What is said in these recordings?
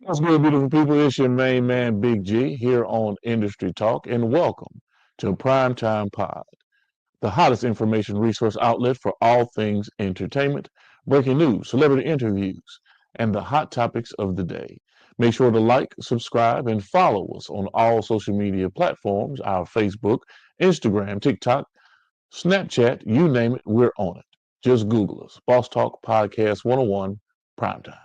What's good, beautiful people? It's your main man, Big G, here on Industry Talk, and welcome to Primetime Pod, the hottest information resource outlet for all things entertainment, breaking news, celebrity interviews, and the hot topics of the day. Make sure to like, subscribe, and follow us on all social media platforms, our Facebook, Instagram, TikTok, Snapchat, you name it, we're on it. Just Google us. Boss Talk Podcast 101 Primetime.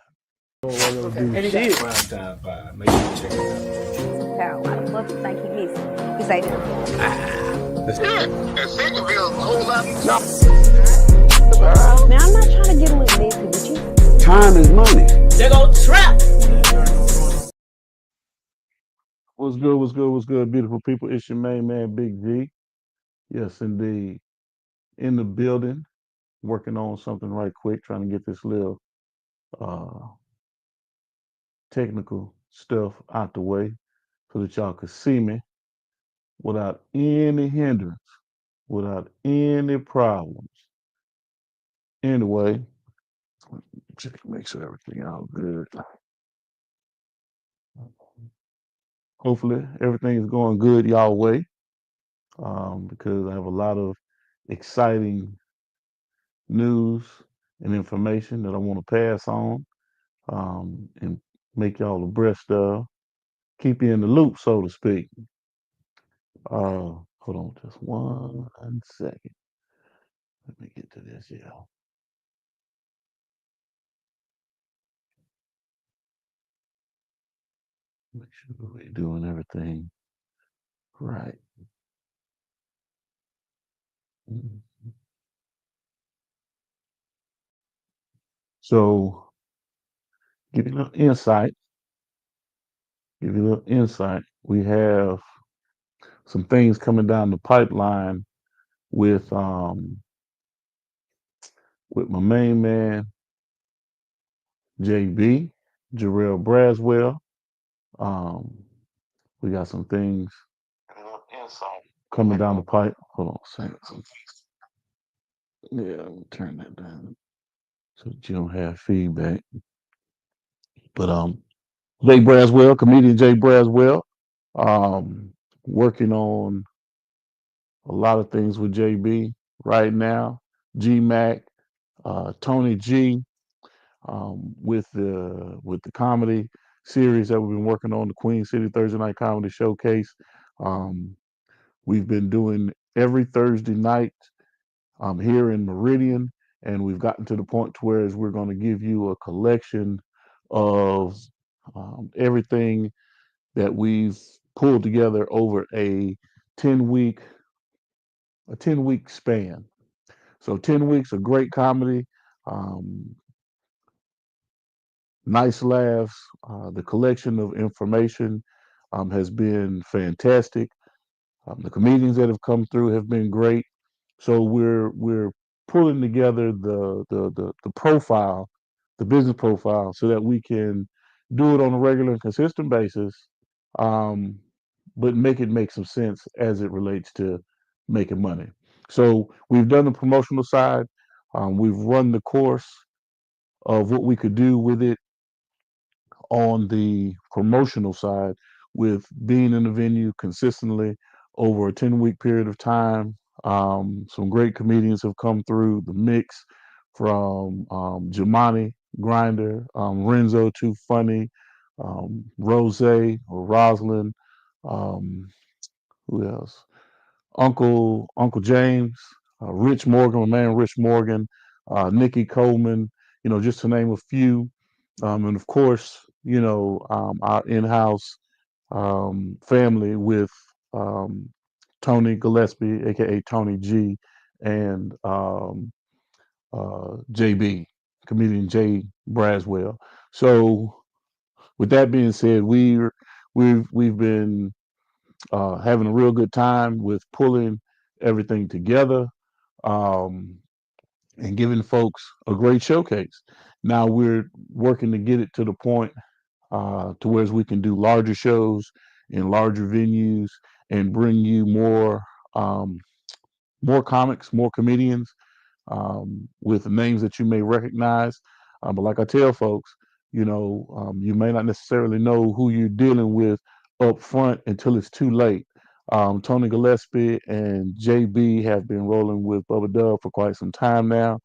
And he got Prime Time 5. Make sure you check it How? Why the fuck you think he missing? He say that. out. And second bill, a whole lot. Now I'm not trying to get a little messy with you. Time is money. They go trap. What's good? What's good? What's good, beautiful people? It's your main man, Big G. Yes, indeed. In the building, working on something right quick, trying to get this little uh, technical stuff out the way so that y'all could see me without any hindrance, without any problems. Anyway, check, make sure everything out good. Hopefully, everything is going good y'all way because I have a lot of exciting news and information that I want to pass on and make y'all abreast of, keep you in the loop, so to speak. Hold on just 1 second. Let me get to this, y'all. Make sure we're doing everything right. Mhm. So, give you a little insight. Give you a little insight. We have some things coming down the pipeline with with my main man JB, Jarrell Braswell. Um, we got some things coming down the pipe. Hold on a second. Yeah, I'm gonna turn that down so that you don't have feedback. But Jay Braswell, comedian Jay Braswell, um, working on a lot of things with JB right now. G Mac, Tony G, with the comedy series that we've been working on, the Queen City Thursday Night Comedy Showcase. Um, we've been doing every Thursday night here in Meridian, and we've gotten to the point to where we're going to give you a collection of everything that we've pulled together over 10 week a 10 week span. So 10 weeks of great comedy, um, nice laughs. The collection of information has been fantastic. The comedians that have come through have been great. So we're pulling together the profile, the business profile, so that we can do it on a regular and consistent basis, um, but make it make some sense as it relates to making money. So we've done the promotional side. We've run the course of what we could do with it on the promotional side with being in the venue consistently over a 10-week period of time. Some great comedians have come through the mix from Jamani Grinder, Renzo Too Funny, Rose or Roslyn, um, who else? Uncle James, Rich Morgan, my man Rich Morgan, Nikki Coleman, just to name a few. And of course, our in-house family with Tony Gillespie, aka Tony G, and JB, comedian Jay Braswell. So, with that being said, we've been having a real good time with pulling everything together um, and giving folks a great showcase. Now we're working to get it to the point to where we can do larger shows in larger venues and bring you um, more comics, more comedians with names that you may recognize. But like I tell folks, You may not necessarily know who you're dealing with up front until it's too late. Tony Gillespie and JB have been rolling with Bubba Dub for quite some time now,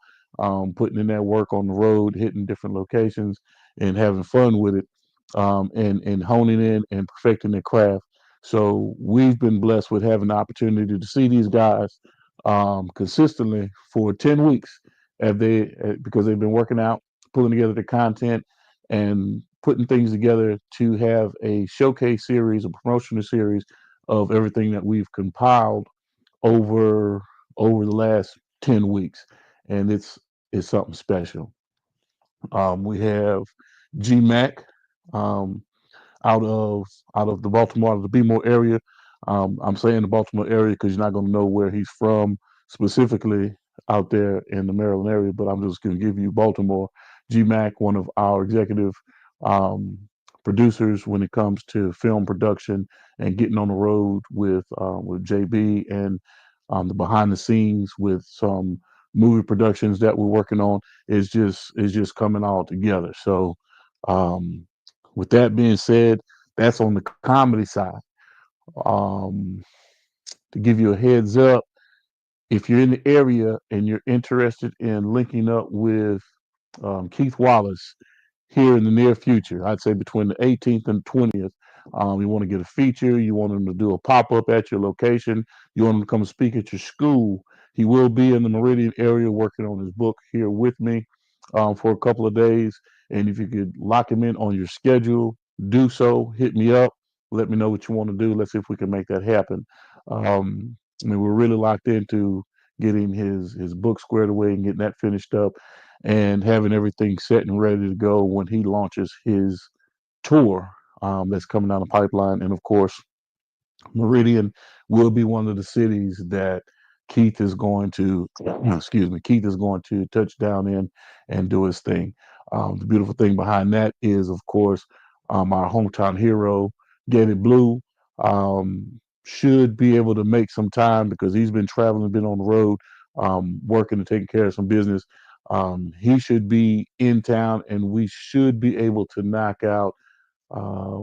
putting in that work on the road, hitting different locations, and having fun with it, and honing in and perfecting their craft. So we've been blessed with having the opportunity to see these guys consistently for 10 weeks, because they've been working out, pulling together the content, and putting things together to have a showcase series, a promotional series of everything that we've compiled over the last 10 weeks, and it's something special. We have GMAC, um, out of the Baltimore, out of the Bmore area. I'm saying the Baltimore area because you're not going to know where he's from specifically out there in the Maryland area, but I'm just going to give you Baltimore. GMAC, one of our executive um, producers when it comes to film production and getting on the road with JB, and the behind the scenes with some movie productions that we're working on is just coming all together. So um, with that being said, that's on the comedy side. Um, to give you a heads up, if you're in the area and you're interested in linking up with Keith Wallace here in the near future, I'd say between the 18th and 20th, you want to get a feature, you want him to do a pop up at your location, you want him to come speak at your school. He will be in the Meridian area working on his book here with me for a couple of days. And if you could lock him in on your schedule, do so. Hit me up. Let me know what you want to do. Let's see if we can make that happen. We're really locked into getting his book squared away and getting that finished up, and having everything set and ready to go when he launches his tour that's coming down the pipeline. And of course, Meridian will be one of the cities that Keith is going to, excuse me, Keith is going to touch down in and do his thing. The beautiful thing behind that is, of course, our hometown hero, Gated Blue, should be able to make some time because he's been traveling, been on the road, working and taking care of some business. He should be in town, and we should be able to knock out uh,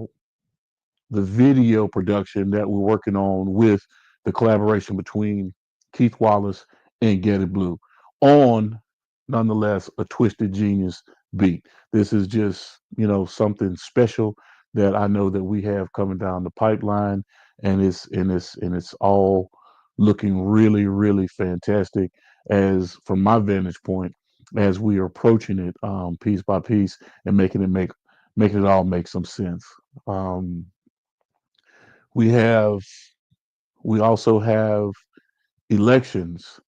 the video production that we're working on with the collaboration between Keith Wallace and Getty Blue on, nonetheless, a Twisted Genius beat. This is just, something special that I know that we have coming down the pipeline, and it's all looking really, really fantastic as from my vantage point as we are approaching it piece by piece and making it all make some sense. Um, we have we also have elections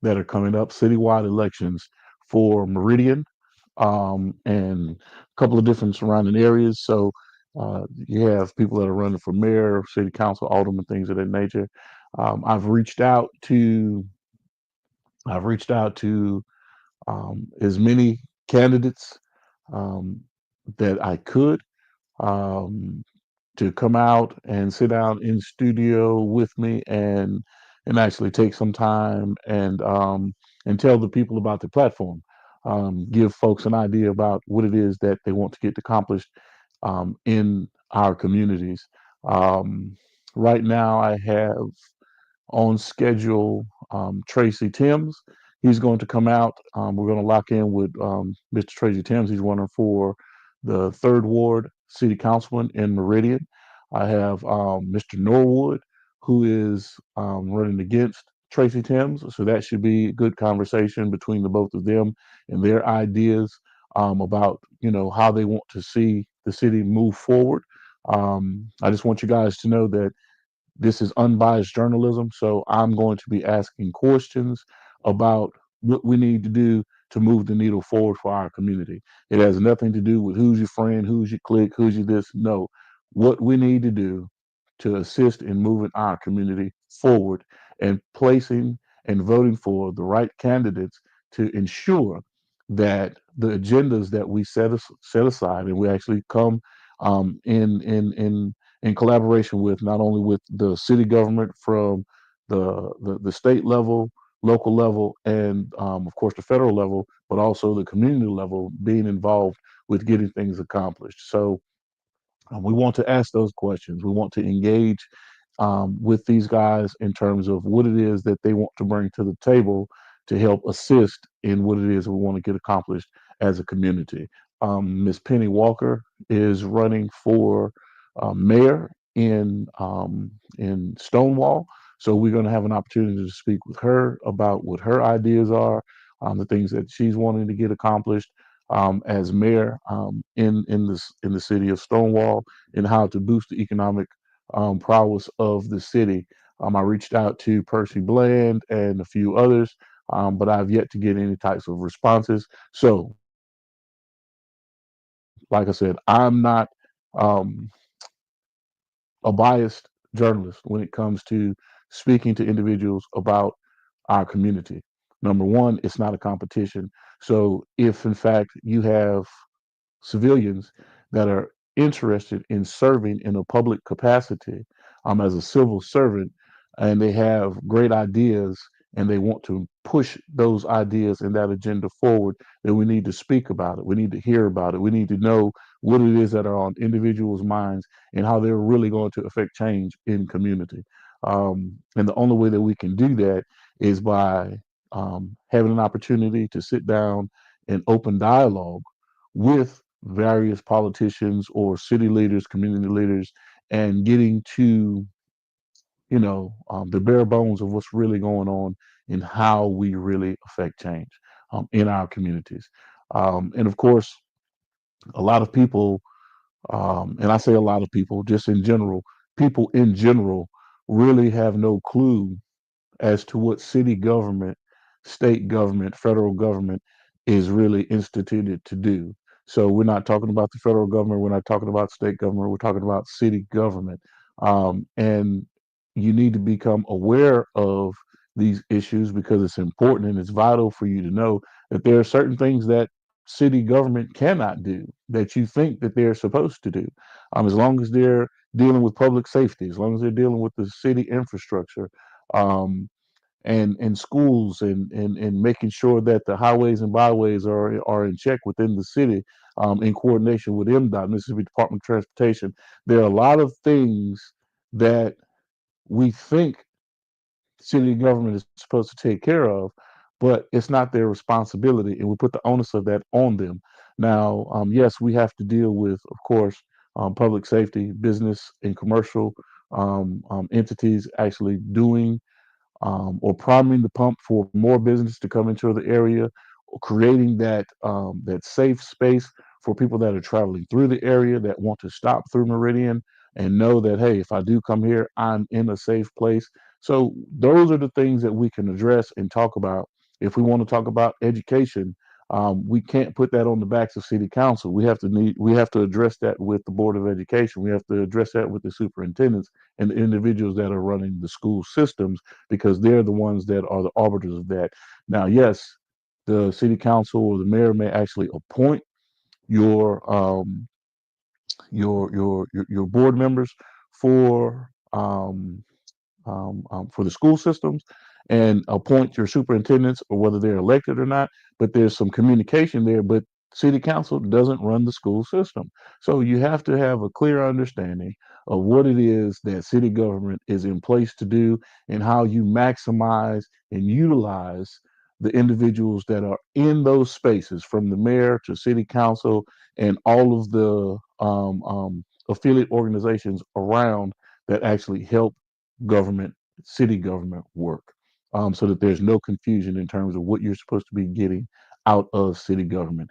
that are coming up, citywide elections for Meridian, and a couple of different surrounding areas. So you have people that are running for mayor, city council, alderman, things of that nature. Um, I've reached out to I've reached out to as many candidates um, that I could. Um, to come out and sit down in studio with me and actually take some time and tell the people about the platform, give folks an idea about what it is that they want to get accomplished in our communities. Um, right now, I have on schedule Tracy Timms. He's going to come out. We're going to lock in with Mr. Tracy Timms. He's running for the Third Ward City Councilman in Meridian. I have Mr. Norwood, who is running against Tracy Timms. So that should be a good conversation between the both of them and their ideas about how they want to see the city move forward. I just want you guys to know that this is unbiased journalism, so I'm going to be asking questions about what we need to do to move the needle forward for our community. It has nothing to do with who's your friend, who's your clique, who's your this. No, what we need to do to assist in moving our community forward and placing and voting for the right candidates to ensure that the agendas that we set aside and we actually come in collaboration with not only with the city government from the state level, local level, and of course the federal level, but also the community level, being involved with getting things accomplished. So we want to ask those questions. We want to engage with these guys in terms of what it is that they want to bring to the table to help assist in what it is we want to get accomplished as a community. Ms. Penny Walker is running for mayor in Stonewall, so we're going to have an opportunity to speak with her about what her ideas are, the things that she's wanting to get accomplished as mayor in the city of Stonewall, and how to boost the economic prowess of the city. I reached out to Percy Bland and a few others, but I've yet to get any types of responses. So, like I said, I'm not um, a biased journalist when it comes to speaking to individuals about our community. Number one, it's not a competition. So, if in fact you have civilians that are interested in serving in a public capacity as a civil servant, and they have great ideas and they want to push those ideas and that agenda forward, then we need to speak about it. We need to hear about it. We need to know what it is that are on individuals' minds and how they're really going to affect change in community. And the only way that we can do that is by having an opportunity to sit down and open dialogue with various politicians or city leaders, community leaders, and getting to the bare bones of what's really going on and how we really affect change in our communities. And of course, a lot of people, and I say a lot of people, just in general, people in general really have no clue as to what city government, state government, federal government is really instituted to do. So we're not talking about the federal government, we're not talking about state government, we're talking about city government. And you need to become aware of these issues because it's important and it's vital for you to know that there are certain things that city government cannot do that you think that they're supposed to do. As long as they're dealing with public safety, as long as they're dealing with the city infrastructure, um, and schools and making sure that the highways and byways are in check within the city in coordination with MDOT, Mississippi Department of Transportation. There are a lot of things that we think city government is supposed to take care of, but it's not their responsibility, and we put the onus of that on them. Now, yes, we have to deal with, of course, public safety, business, and commercial entities actually doing or priming the pump for more business to come into the area, or creating that safe space for people that are traveling through the area that want to stop through Meridian and know that, hey, if I do come here, I'm in a safe place. So those are the things that we can address and talk about. If we want to talk about education, we can't put that on the backs of city council. We have to address that with the board of education. We have to address that with the superintendents and the individuals that are running the school systems, because they're the ones that are the arbiters of that. Now, yes, the city council or the mayor may actually appoint your your board members for for the school systems and appoint your superintendents, or whether they're elected or not. But there's some communication there. But city council doesn't run the school system. So you have to have a clear understanding of what it is that city government is in place to do and how you maximize and utilize the individuals that are in those spaces, from the mayor to city council and all of the affiliate organizations around that actually help government, city government work, so that there's no confusion in terms of what you're supposed to be getting out of city government.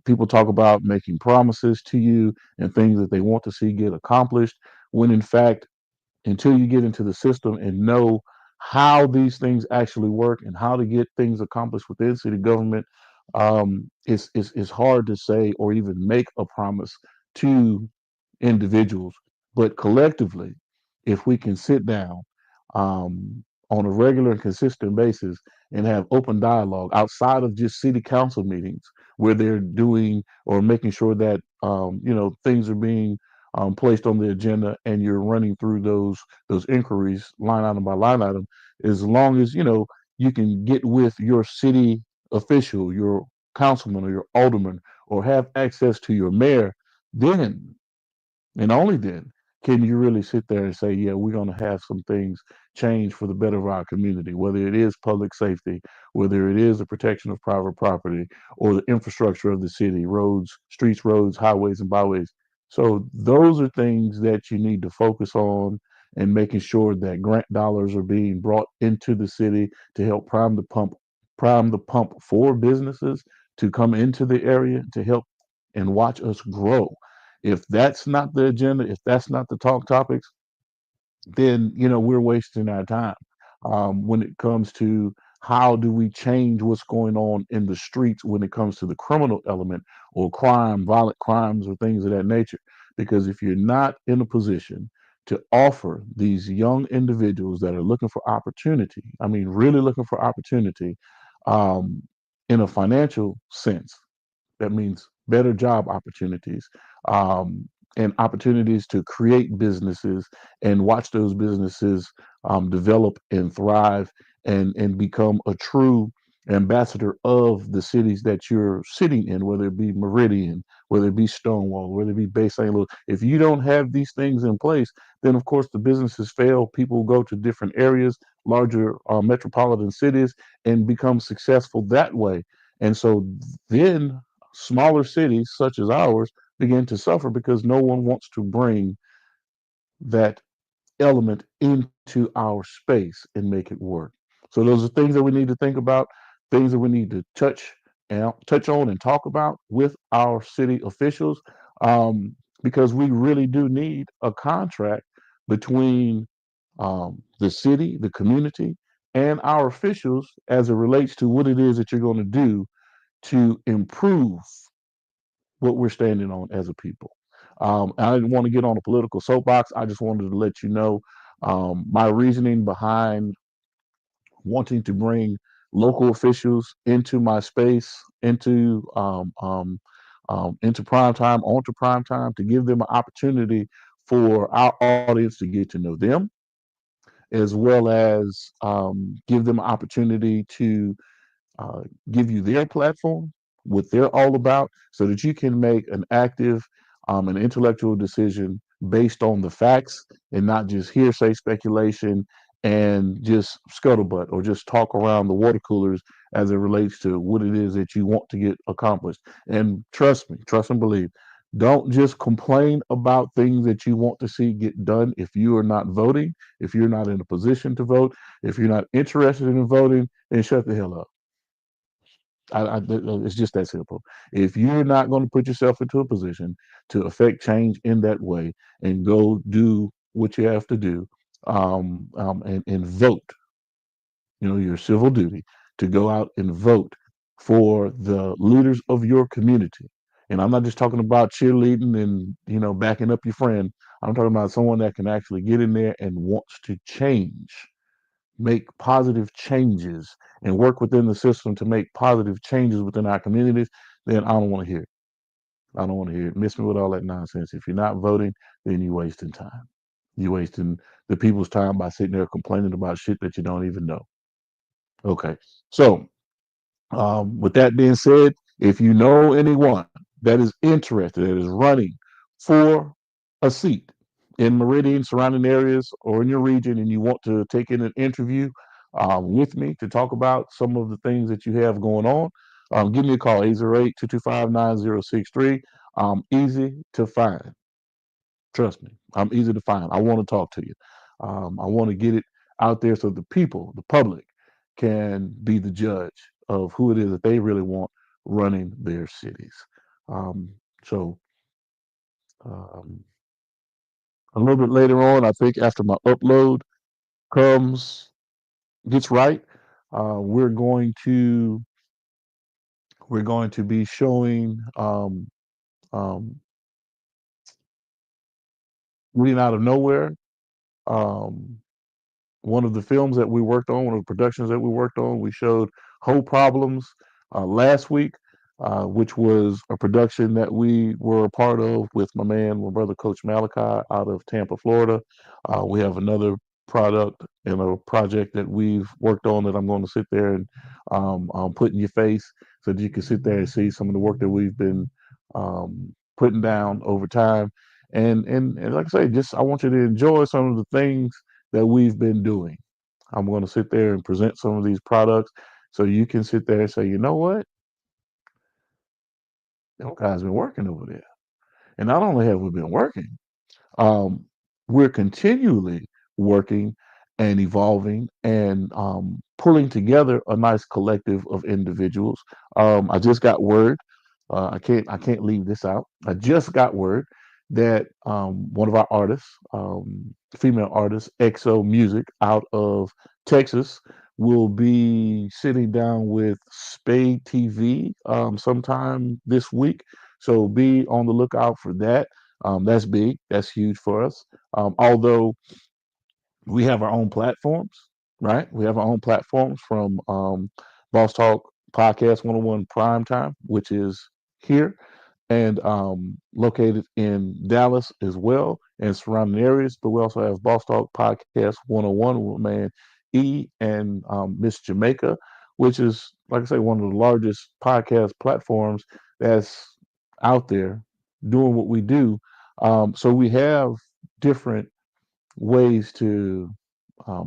People talk about making promises to you and things that they want to see get accomplished, when in fact, until you get into the system and know how these things actually work and how to get things accomplished within city government, it's hard to say or even make a promise to individuals. But collectively, if we can sit down on a regular and consistent basis and have open dialogue outside of just city council meetings, where they're doing or making sure that things are being placed on the agenda, and you're running through those inquiries line item by line item, as long as you can get with your city official, your councilman or your alderman or have access to your mayor, then and only then can you really sit there and say, yeah, we're going to have some things change for the better of our community, whether it is public safety, whether it is the protection of private property, or the infrastructure of the city, roads, streets, roads, highways, and byways. So those are things that you need to focus on and making sure that grant dollars are being brought into the city to help prime the pump for businesses to come into the area to help and watch us grow. If that's not the agenda, if that's not the talk topics, then we're wasting our time when it comes to how do we change what's going on in the streets when it comes to the criminal element or crime, violent crimes, or things of that nature. Because if you're not in a position to offer these young individuals that are looking for opportunity, I mean, really looking for opportunity um, in a financial sense, that means better job opportunities um, and opportunities to create businesses and watch those businesses develop and thrive and become a true ambassador of the cities that you're sitting in, whether it be Meridian, whether it be Stonewall, whether it be Bay St. Louis. If you don't have these things in place, then of course the businesses fail. People go to different areas, larger metropolitan cities, and become successful that way. And so then smaller cities such as ours begin to suffer because no one wants to bring that element into our space and make it work. So those are things that we need to think about, things that we need to touch on and talk about with our city officials, because we really do need a contract between the city, the community, and our officials as it relates to what it is that you're going to do to improve what we're standing on as a people. I didn't want to get on a political soapbox. I just wanted to let you know my reasoning behind wanting to bring local officials into my space, into prime time, onto prime time, to give them an opportunity for our audience to get to know them, as well as give them an opportunity to uh, give you their platform, what they're all about, so that you can make an active and intellectual decision based on the facts and not just hearsay speculation and just scuttlebutt or just talk around the water coolers as it relates to what it is that you want to get accomplished. And trust me, trust and believe. Don't just complain about things that you want to see get done if you are not voting, if you're not in a position to vote, if you're not interested in voting, then shut the hell up. It's just that simple. If you're not going to put yourself into a position to affect change in that way and go do what you have to do and vote, your civil duty to go out and vote for the leaders of your community. And I'm not just talking about cheerleading and, backing up your friend. I'm talking about someone that can actually get in there and wants to change, make positive changes and work within the system to make positive changes within our communities, then I don't want to hear it. I don't want to hear it. Miss me with all that nonsense. If you're not voting, then you're wasting time. You're wasting the people's time by sitting there complaining about shit that you don't even know. Okay. So with that being said, if you know anyone that is interested, that is running for a seat in Meridian, surrounding areas, or in your region, and you want to take in an interview with me to talk about some of the things that you have going on, give me a call, 808-225-9063. I'm easy to find. Trust me, I'm easy to find. I want to talk to you. I want to get it out there so the people, the public, can be the judge of who it is that they really want running their cities. Um, so um, a little bit later on, I think after my upload comes gets right, uh, we're going to we're going to be showing um, Reading Out of Nowhere. Um, One of the films that we worked on, one of the productions that we worked on, we showed Whole Problems last week, which was a production that we were a part of with my brother Coach Malachi out of Tampa, Florida. We have another product and a project that we've worked on that I'm going to sit there and put in your face so that you can sit there and see some of the work that we've been putting down over time. And like I say, just I want you to enjoy some of the things that we've been doing. I'm going to sit there and present some of these products so you can sit there and say, you know what? That guy's been working over there. And not only have we been working, um, we're continually working and evolving and pulling together a nice collective of individuals. I just got word. I can't leave this out. I just got word that one of our artists, female artist, EXO Music, out of Texas, will be sitting down with Spade TV sometime this week. So be on the lookout for that. That's big. That's huge for us. Although we have our own platforms, right? We have our own platforms from Boss Talk Podcast 101 Prime Time, which is here and located in Dallas as well and surrounding areas. But we also have Boss Talk Podcast 101 with man E and Miss Jamaica, which is, like I say, one of the largest podcast platforms that's out there doing what we do. So we have different ways to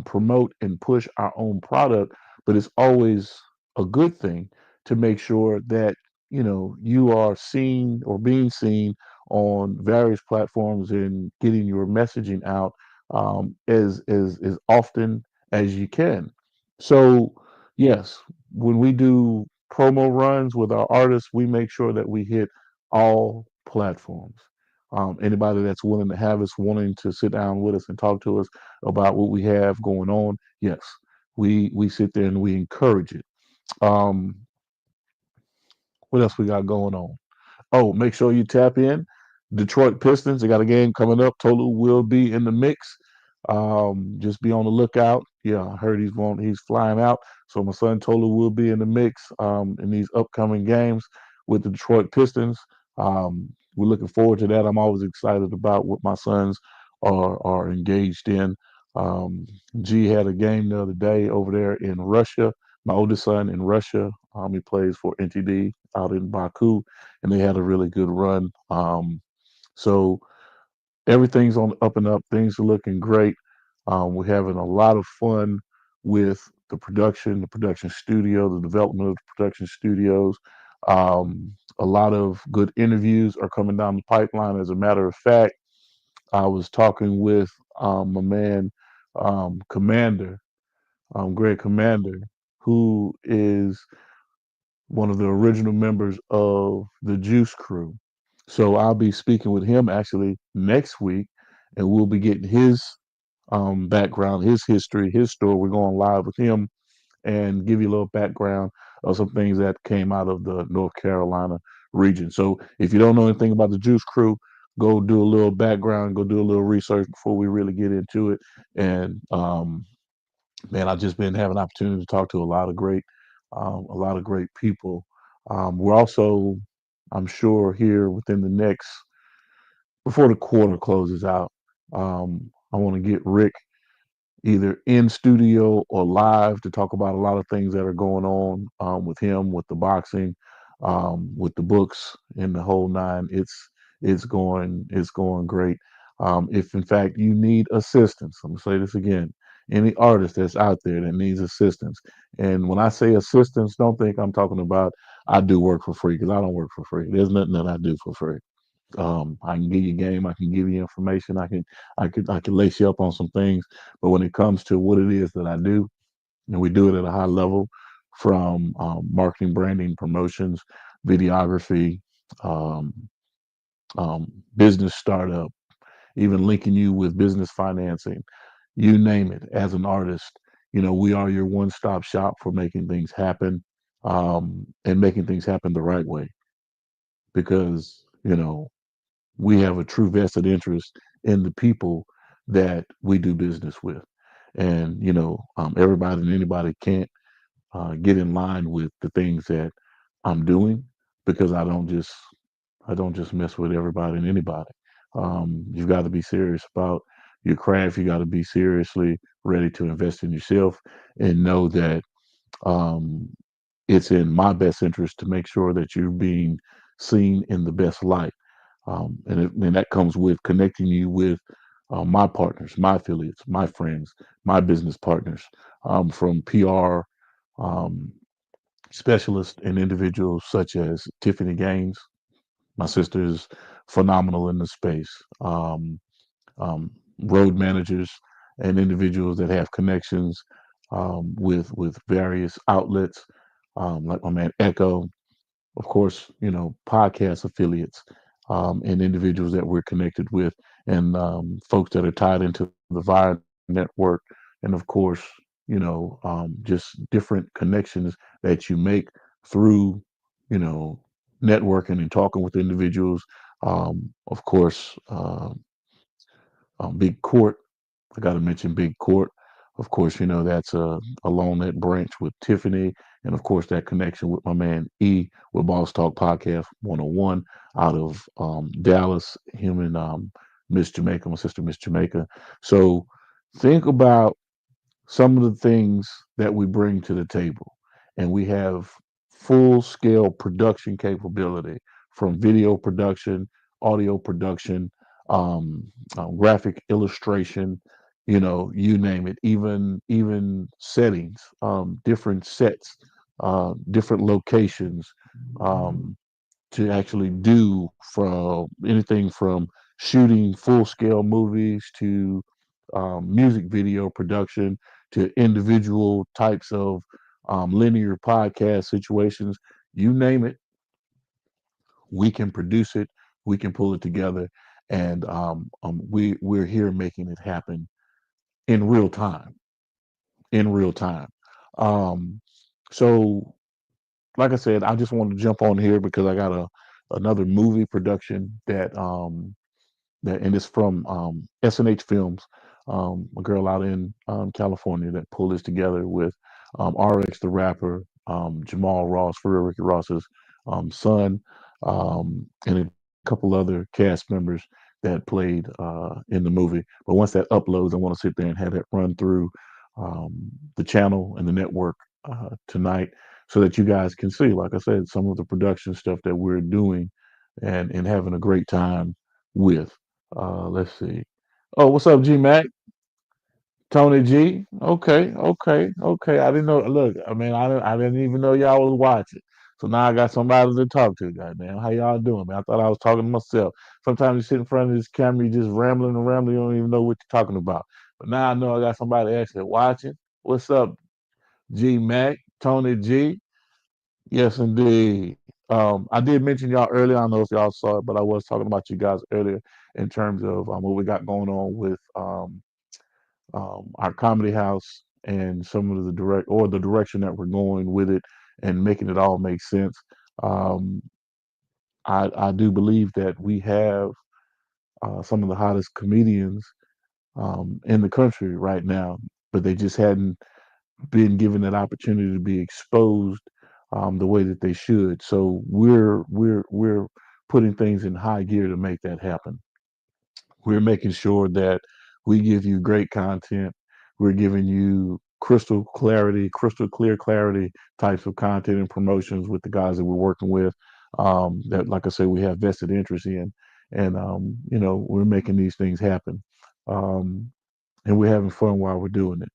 promote and push our own product, but it's always a good thing to make sure that you are seen or being seen on various platforms and getting your messaging out as often as you can. So yes, when we do promo runs with our artists, we make sure that we hit all platforms. Anybody that's willing to have us, wanting to sit down with us and talk to us about what we have going on, yes, we sit there and we encourage it. Um, what else we got going on? Oh, make sure you tap in. Detroit Pistons, they got a game coming up. Tolu will be in the mix. Just be on the lookout. Yeah, I heard he's flying out. So my son Tolu will be in the mix in these upcoming games with the Detroit Pistons. We're looking forward to that. I'm always excited about what my sons are engaged in. Um, G had a game the other day over there in Russia. My oldest son in Russia, he plays for NTD out in Baku, and they had a really good run. So everything's on the up and up. Things are looking great. We're having a lot of fun with the production studio, the development of the production studios. A lot of good interviews are coming down the pipeline. As a matter of fact, I was talking with my man, Commander, Greg Commander, who is one of the original members of the Juice Crew. So I'll be speaking with him actually next week, and we'll be getting his background, his history, his story. We're going live with him and give you a little background of some things that came out of the North Carolina region. So if you don't know anything about the Juice Crew, go do a little background, go do a little research before we really get into it. And man, I've just been having an opportunity to talk to a lot of great people. We're also, I'm sure, here within the next before the quarter closes out. I want to get Rick either in studio or live to talk about a lot of things that are going on with him, with the boxing, with the books, and the whole nine. It's going great. If in fact you need assistance, I'm gonna say this again. Any artist that's out there that needs assistance, and when I say assistance, don't think I'm talking about I do work for free because I don't work for free. There's nothing that I do for free. I can give you game, I can give you information, I can lace you up on some things. But when it comes to what it is that I do, and we do it at a high level, from marketing, branding, promotions, videography, um, business startup, even linking you with business financing, you name it. As an artist, we are your one-stop shop for making things happen, and making things happen the right way. Because we have a true vested interest in the people that we do business with. And, everybody and anybody can't get in line with the things that I'm doing because I don't just mess with everybody and anybody. You've got to be serious about your craft. You got to be seriously ready to invest in yourself and know that um, it's in my best interest to make sure that you're being seen in the best light. And that comes with connecting you with my partners, my affiliates, my friends, my business partners, from PR um, specialists and individuals such as Tiffany Gaines. My sister is phenomenal in the space. Um, Road managers and individuals that have connections with various outlets, like my man Echo, of course, podcast affiliates, and individuals that we're connected with, and folks that are tied into the Vine network, and of course, just different connections that you make through, you know, networking and talking with individuals. Of course, Big Court. I got to mention Big Court. Of course, that's a Loan Net branch with Tiffany, and of course that connection with my man E with Boss Talk Podcast 101 out of Dallas. Him and Miss Jamaica, my sister Miss Jamaica. So think about some of the things that we bring to the table. And we have full scale production capability from video production, audio production, graphic illustration, you name it, even settings, different sets, different locations, um, to actually do from anything from shooting full scale movies to music video production to individual types of linear podcast situations. You name it, we can produce it, we can pull it together, and we're here making it happen in real time. In real time. Um, so like I said, I just wanted to jump on here because I got another movie production and it's from S&H Films, a girl out in California that pulled this together with RX the rapper, Jamal Ross, Ferrer Ricky Ross's son, and a couple other cast members that played in the movie. But once that uploads, I want to sit there and have that run through the channel and the network tonight so that you guys can see, like I said, some of the production stuff that we're doing and having a great time with. Let's see. Oh, what's up, G Mac? Tony G. Okay, okay, okay. I didn't know. Look, I mean, I didn't even know y'all was watching. So now I got somebody to talk to. Goddamn, how y'all doing, man? I thought I was talking to myself. Sometimes you sit in front of this camera, you just rambling and rambling. You don't even know what you're talking about. But now I know I got somebody actually watching. What's up, G Mac? Tony G. Yes, indeed. I did mention y'all earlier. I don't know if y'all saw it, but I was talking about you guys earlier in terms of what we got going on with our comedy house and some of the direction that we're going with it and making it all make sense. Um, I do believe that we have some of the hottest comedians in the country right now, but they just hadn't been given that opportunity to be exposed the way that they should. So we're putting things in high gear to make that happen. We're making sure that we give you great content. We're giving you crystal clear clarity types of content and promotions with the guys that we're working with. That, like I said, we have vested interest in, and we're making these things happen, um, and we're having fun while we're doing it.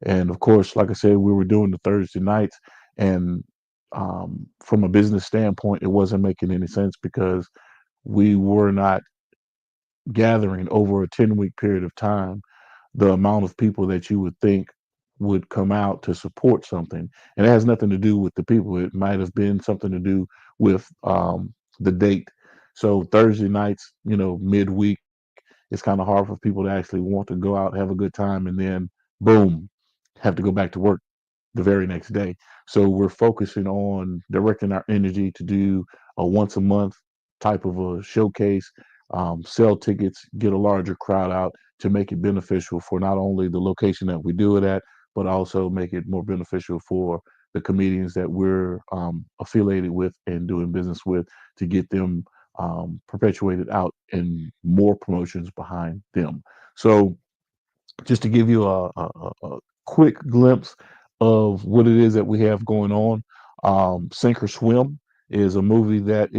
And of course, like I said, we were doing the Thursday nights, and from a business standpoint, it wasn't making any sense because we were not gathering over a 10-week period of time the amount of people that you would think would come out to support something. And it has nothing to do with the people. It might have been something to do with the date. So Thursday nights, midweek, it's kind of hard for people to actually want to go out, have a good time, and then boom, have to go back to work the very next day. So we're focusing on directing our energy to do a once a month type of a showcase, sell tickets, get a larger crowd out to make it beneficial for not only the location that we do it at, but also make it more beneficial for the comedians that we're affiliated with and doing business with to get them perpetuated out and more promotions behind them. So just to give you a quick glimpse of what it is that we have going on. Sink or Swim is a movie that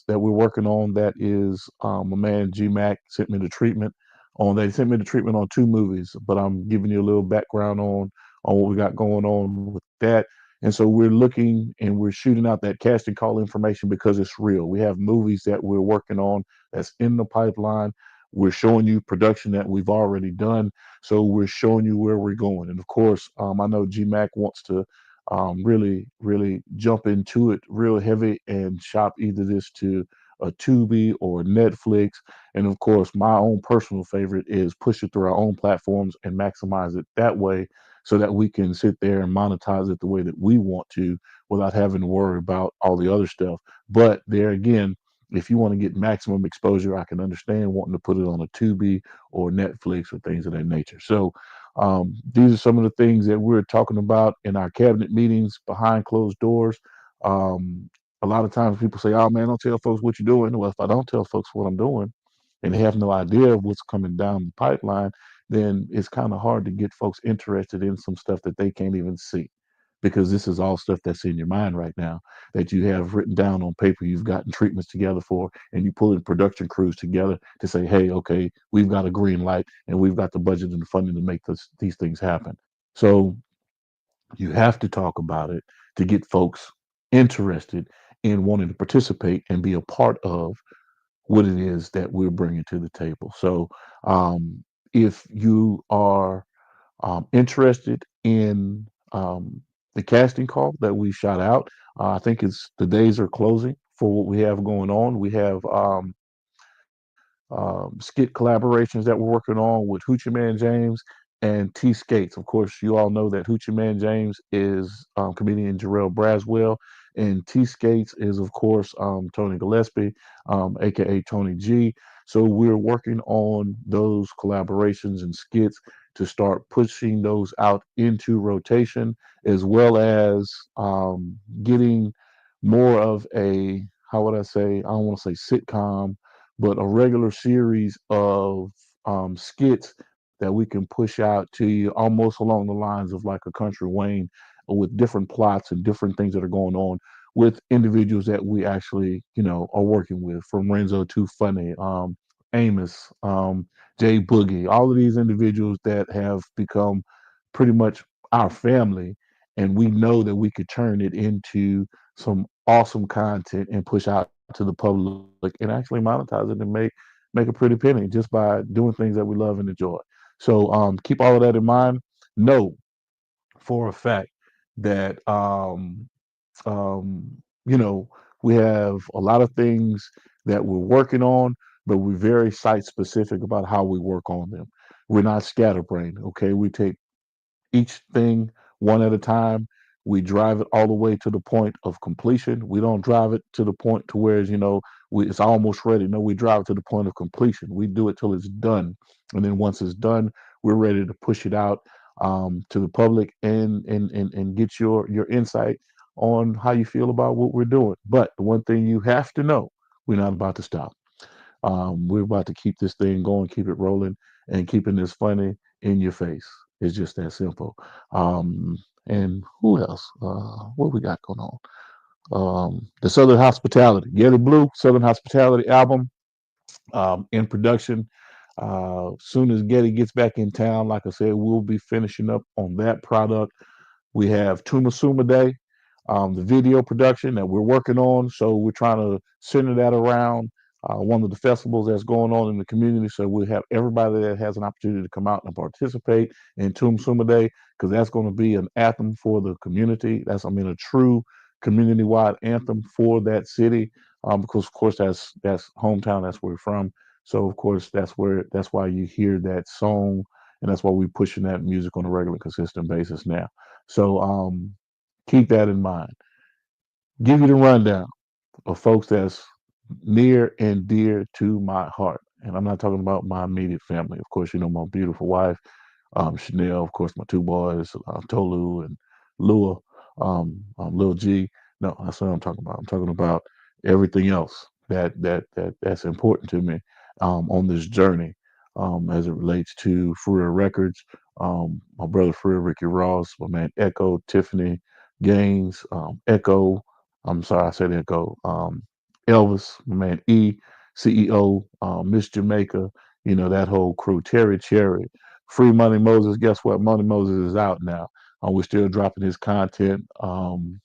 we're working on. That is my man G Mac sent me the treatment on. They sent me the treatment on two movies, but I'm giving you a little background on what we got going on with that. And so we're looking and we're shooting out that casting call information because it's real. We have movies that we're working on that's in the pipeline. We're showing you production that we've already done. So we're showing you where we're going. And of course, I know GMAC wants to really, really jump into it real heavy and shop either this to a Tubi or Netflix. And of course, my own personal favorite is push it through our own platforms and maximize it that way so that we can sit there and monetize it the way that we want to without having to worry about all the other stuff. But there again, if you want to get maximum exposure, I can understand wanting to put it on a Tubi or Netflix or things of that nature. So these are some of the things that we're talking about in our cabinet meetings behind closed doors. Um, a lot of times people say, "Oh man, don't tell folks what you're doing." Well, if I don't tell folks what I'm doing, and they have no idea of what's coming down the pipeline, then it's kind of hard to get folks interested in some stuff that they can't even see, because this is all stuff that's in your mind right now that you have written down on paper, you've gotten treatments together for, and you pull in production crews together to say, hey, okay, we've got a green light and we've got the budget and the funding to make these things happen. So you have to talk about it to get folks interested in wanting to participate and be a part of what it is that we're bringing to the table. So um, if you are interested in the casting call that we shot out. I think it's the days are closing for what we have going on. We have skit collaborations that we're working on with Hoochie Man James and T Skates. Of course, you all know that Hoochie Man James is comedian Jarrell Braswell, and T Skates is, of course, Tony Gillespie, aka Tony G. So we're working on those collaborations and skits to start pushing those out into rotation, as well as getting more of a, how would I say, I don't want to say sitcom, but a regular series of skits that we can push out to you almost along the lines of like a Country Wayne, with different plots and different things that are going on with individuals that we actually, are working with, from Renzo to Funny, Amos, Jay Boogie, all of these individuals that have become pretty much our family. And we know that we could turn it into some awesome content and push out to the public and actually monetize it and make a pretty penny just by doing things that we love and enjoy. So keep all of that in mind. Know for a fact that um, you know we have a lot of things that we're working on, but we're very site specific about how we work on them. We're not scatterbrained. Okay, we take each thing one at a time. We drive it all the way to the point of completion. We don't drive it to the point to where it's almost ready. No, we drive it to the point of completion. We do it till it's done, and then once it's done, we're ready to push it out to the public and get your insight on how you feel about what we're doing. But the one thing you have to know, we're not about to stop. We're about to keep this thing going, keep it rolling, and keeping this funny in your face. It's just that simple. And who else? What we got going on? The Southern Hospitality, Getty Blue Southern Hospitality album in production. Soon as Getty gets back in town, like I said, we'll be finishing up on that product. We have Tuma Suma Day, the video production that we're working on. So we're trying to center that around one of the festivals that's going on in the community. So we have everybody that has an opportunity to come out and participate in Tuma Suma Day, because that's going to be an anthem for the community. A true community-wide anthem for that city. Because of course that's hometown, that's where we're from. So of course that's why you hear that song, and that's why we're pushing that music on a regular, consistent basis now. So keep that in mind. Give you the rundown of folks that's near and dear to my heart. And I'm not talking about my immediate family. Of course, my beautiful wife, Chanel, of course, my two boys, Tolu and Lua, Lil G. No, that's what I'm talking about. I'm talking about everything else that's important to me on this journey, as it relates to Freer Records, my brother Freer, Ricky Ross, my man Echo, Tiffany Gaines, Echo, I'm sorry, I said that go. Elvis, my man E, CEO, Miss Jamaica, that whole crew, Terry Cherry, Free Money Moses. Guess what? Money Moses is out now. We're still dropping his content. And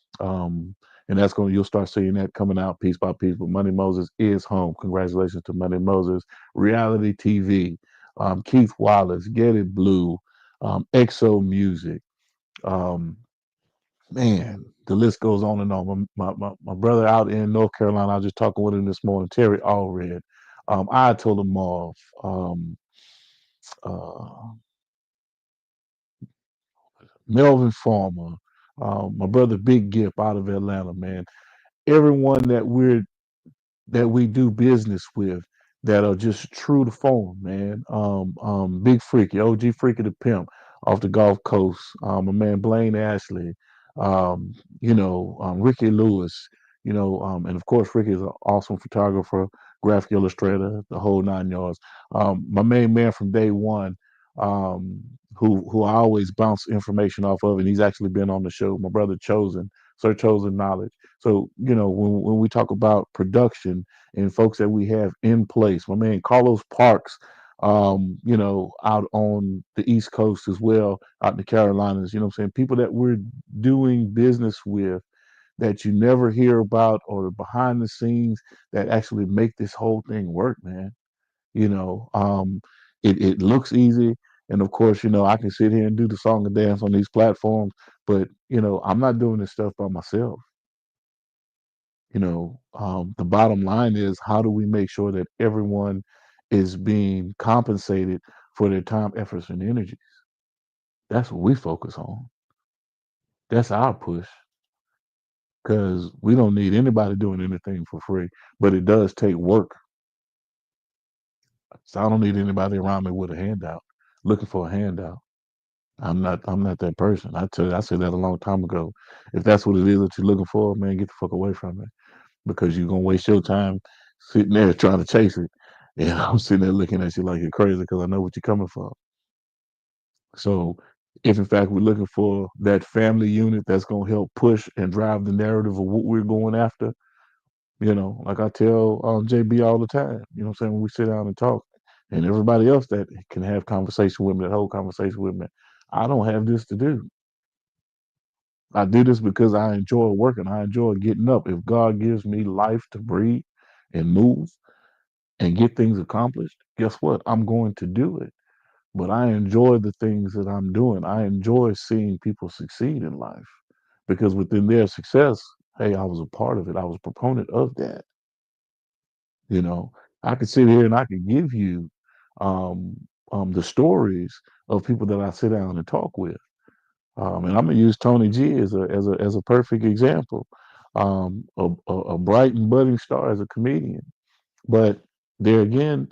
that's you'll start seeing that coming out piece by piece. But Money Moses is home. Congratulations to Money Moses. Reality TV, Keith Wallace, Get It Blue, EXO Music. Um, Man, the list goes on and on. My brother out in North Carolina, I was just talking with him this morning, Terry Allred. I told him off. Uh, Melvin Farmer, my brother Big Gip out of Atlanta, man. Everyone that we do business with that are just true to form, man. Big Freaky, OG Freaky the Pimp off the Gulf Coast. My man Blaine Ashley, Ricky Lewis, and of course Ricky is an awesome photographer, graphic illustrator, the whole 9 yards. My main man from day one, who I always bounce information off of, and he's actually been on the show. My brother Chosen, Sir Chosen Knowledge. So, when we talk about production and folks that we have in place, my man Carlos Parks, out on the East Coast as well, out in the Carolinas, you know what I'm saying? People that we're doing business with that you never hear about or behind the scenes that actually make this whole thing work, man. You know, it looks easy. And of course, I can sit here and do the song and dance on these platforms, but, I'm not doing this stuff by myself. The bottom line is how do we make sure that everyone is being compensated for their time, efforts, and energy? That's what we focus on. That's our push because we don't need anybody doing anything for free, but it does take work. So I don't need anybody around me with a handout, looking for a handout. I'm not that person. I tell you, I said that a long time ago. If that's what it is that you're looking for, man, get the fuck away from it because you're gonna waste your time sitting there trying to chase it. And I'm sitting there looking at you like you're crazy because I know what you're coming from. So if in fact we're looking for that family unit that's gonna help push and drive the narrative of what we're going after, like I tell JB all the time, what I'm saying, when we sit down and talk, and everybody else that can have conversation with me, that whole conversation with me, I don't have this to do. I do this because I enjoy working. I enjoy getting up. If God gives me life to breathe and move and get things accomplished, guess what? I'm going to do it. But I enjoy the things that I'm doing. I enjoy seeing people succeed in life because within their success, hey, I was a part of it. I was a proponent of that. You know, I could sit here and I could give you um, the stories of people that I sit down and talk with. And I'm gonna use Tony G as a perfect example. A bright and budding star as a comedian, but there again,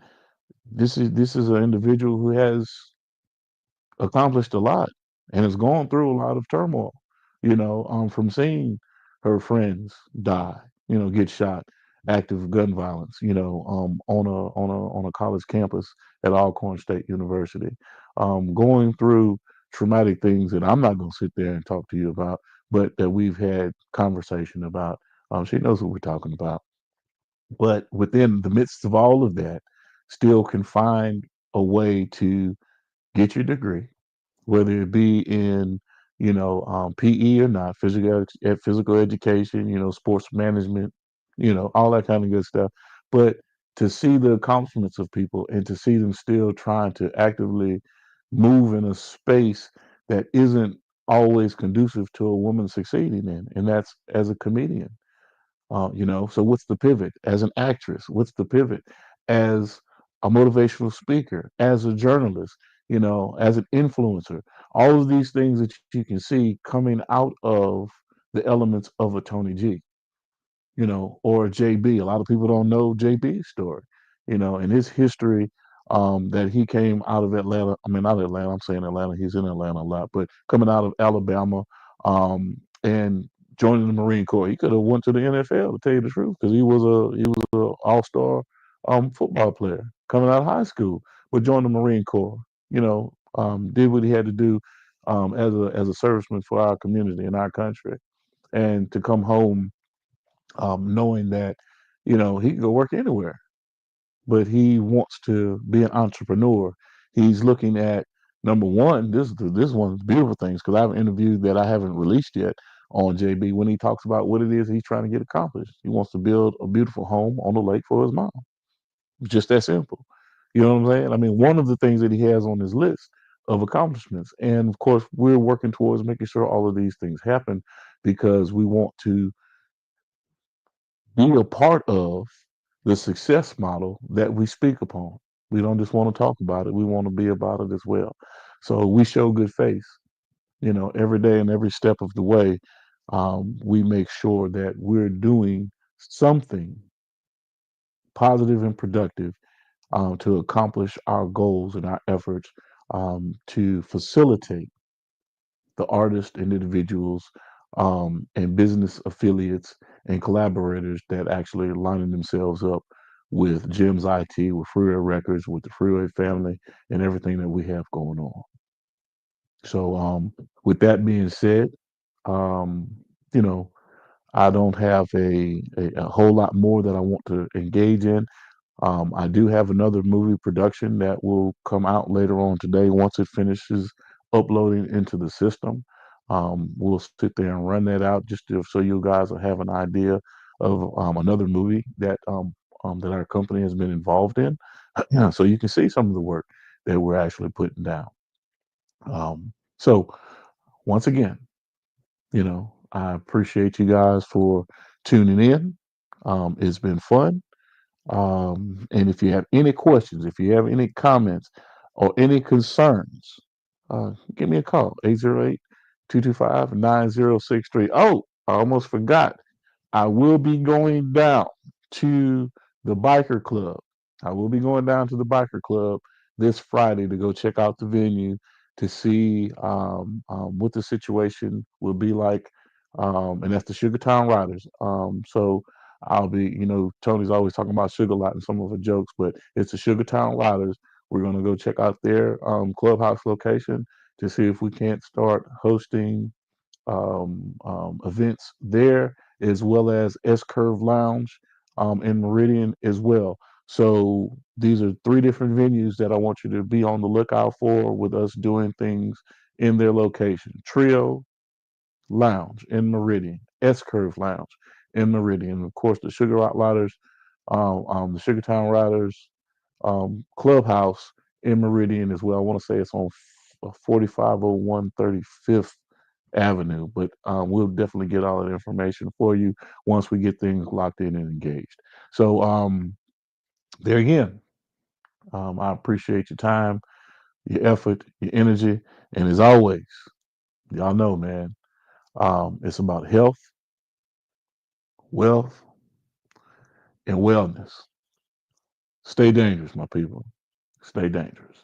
this is an individual who has accomplished a lot and has gone through a lot of turmoil, from seeing her friends die, get shot, active gun violence, on a college campus at Alcorn State University, going through traumatic things that I'm not going to sit there and talk to you about, but that we've had conversation about. She knows what we're talking about. But within the midst of all of that, still can find a way to get your degree, whether it be in PE or not, physical education, sports management, all that kind of good stuff. But to see the accomplishments of people and to see them still trying to actively move in a space that isn't always conducive to a woman succeeding in, and that's as a comedian. So what's the pivot as an actress? What's the pivot as a motivational speaker, as a journalist, as an influencer? All of these things that you can see coming out of the elements of a Tony G, or JB. A lot of people don't know JB's story, and his history, that he came out of Atlanta. I mean, not Atlanta, I'm saying Atlanta. He's in Atlanta a lot, but coming out of Alabama, and joining the Marine Corps. He could have went to the NFL to tell you the truth, because he was a all-star football player coming out of high school, but joined the Marine Corps. Did what he had to do as a serviceman for our community in our country, and to come home knowing that, he can go work anywhere, but he wants to be an entrepreneur. He's looking at number one. This one of the beautiful things because I have an interview that I haven't released yet on JB when he talks about what it is he's trying to get accomplished. He wants to build a beautiful home on the lake for his mom. Just that simple. You know what I'm saying? I mean, one of the things that he has on his list of accomplishments, and of course, we're working towards making sure all of these things happen because we want to be a part of the success model that we speak upon. We don't just want to talk about it, we want to be about it as well. So we show good face, every day and every step of the way. We make sure that we're doing something positive and productive to accomplish our goals and our efforts to facilitate the artists and individuals and business affiliates and collaborators that actually are lining themselves up with Gems IT, with Freeway Records, with the Freeway family, and everything that we have going on. So, with that being said, um, you know, I don't have a whole lot more that I want to engage in. I do have another movie production that will come out later on today once it finishes uploading into the system. We'll sit there and run that out just so you guys will have an idea of another movie that our company has been involved in, so you can see some of the work that we're actually putting down. So once again, I appreciate you guys for tuning in. It's been fun. And if you have any questions, if you have any comments or any concerns, give me a call, 808-225-9063. Oh, I almost forgot. I will be going down to the biker club. I will be going down to the biker club this Friday to go check out the venue to see what the situation will be like. And that's the Sugartown Riders. So I'll be, Tony's always talking about Sugar Lot and some of her jokes, but it's the Sugartown Riders. We're going to go check out their clubhouse location to see if we can't start hosting events there, as well as S Curve Lounge in Meridian as well. So these are three different venues that I want you to be on the lookout for with us doing things in their location. Trio Lounge in Meridian, S Curve Lounge in Meridian, and of course the Sugar Rock Riders, the Sugartown Riders Clubhouse in Meridian as well. I want to say it's on 4501 35th Avenue, but we'll definitely get all that information for you once we get things locked in and engaged. So there again, I appreciate your time, your effort, your energy, and as always, y'all know, man, it's about health, wealth, and wellness. Stay dangerous, my people. Stay dangerous.